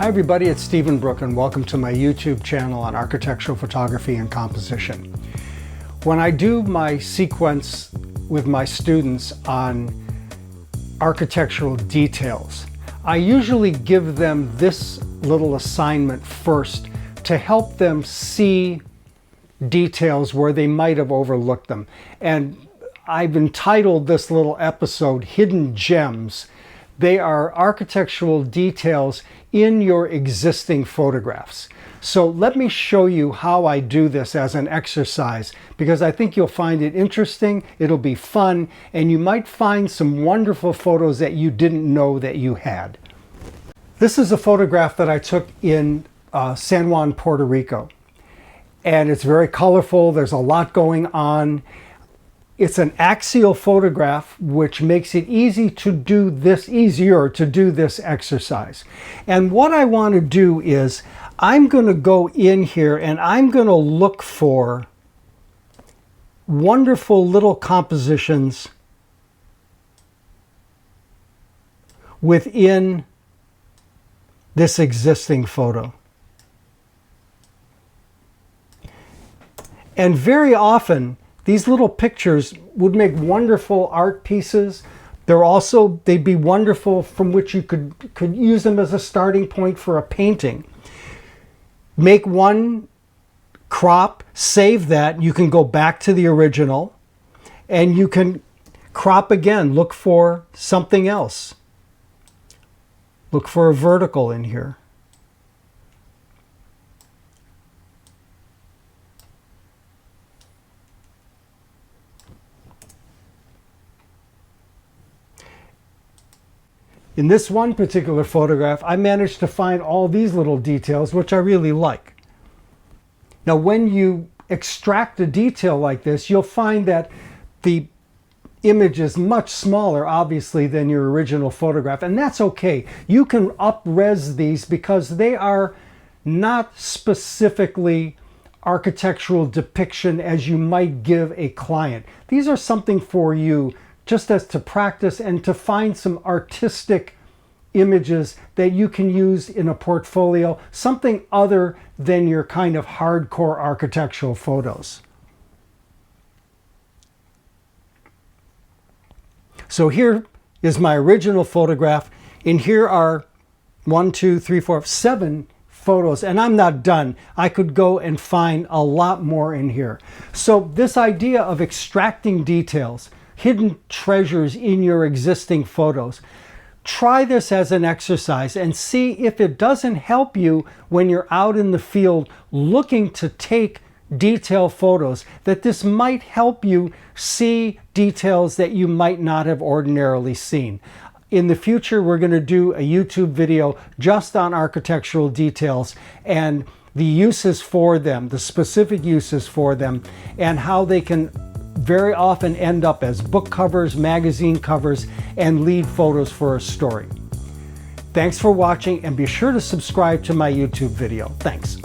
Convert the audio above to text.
Hi everybody, it's Stephen Brooke and welcome to my YouTube channel on architectural photography and composition. When I do my sequence with my students on architectural details, I usually give them this little assignment first to help them see details where they might have overlooked them. And I've entitled this little episode Hidden Gems. They are architectural details in your existing photographs. So let me show you how I do this as an exercise, because I think you'll find it interesting, it'll be fun, and you might find some wonderful photos that you didn't know that you had. This is a photograph that I took in San Juan, Puerto Rico. And it's very colorful, there's a lot going on. It's an axial photograph, which makes it easier to do this exercise. And what I want to do is, I'm going to go in here and I'm going to look for wonderful little compositions within this existing photo. And very often, these little pictures would make wonderful art pieces. They'd be wonderful from which you could use them as a starting point for a painting. Make one, crop, save that. You can go back to the original and you can crop again, look for something else. Look for a vertical in here. In this one particular photograph, I managed to find all these little details, which I really like. Now, when you extract a detail like this, you'll find that the image is much smaller, obviously, than your original photograph, and that's okay. You can up-res these because they are not specifically architectural depiction as you might give a client. These are something for you just as to practice and to find some artistic images that you can use in a portfolio, something other than your kind of hardcore architectural photos. So here is my original photograph, and here are 7 photos, and I'm not done. I could go and find a lot more in here. So this idea of extracting details, hidden treasures in your existing photos. Try this as an exercise and see if it doesn't help you when you're out in the field looking to take detailed photos, that this might help you see details that you might not have ordinarily seen. In the future, we're going to do a YouTube video just on architectural details and the uses for them, the specific uses for them, and how they can very often end up as book covers, magazine covers, and lead photos for a story. Thanks for watching, and be sure to subscribe to my YouTube video. Thanks.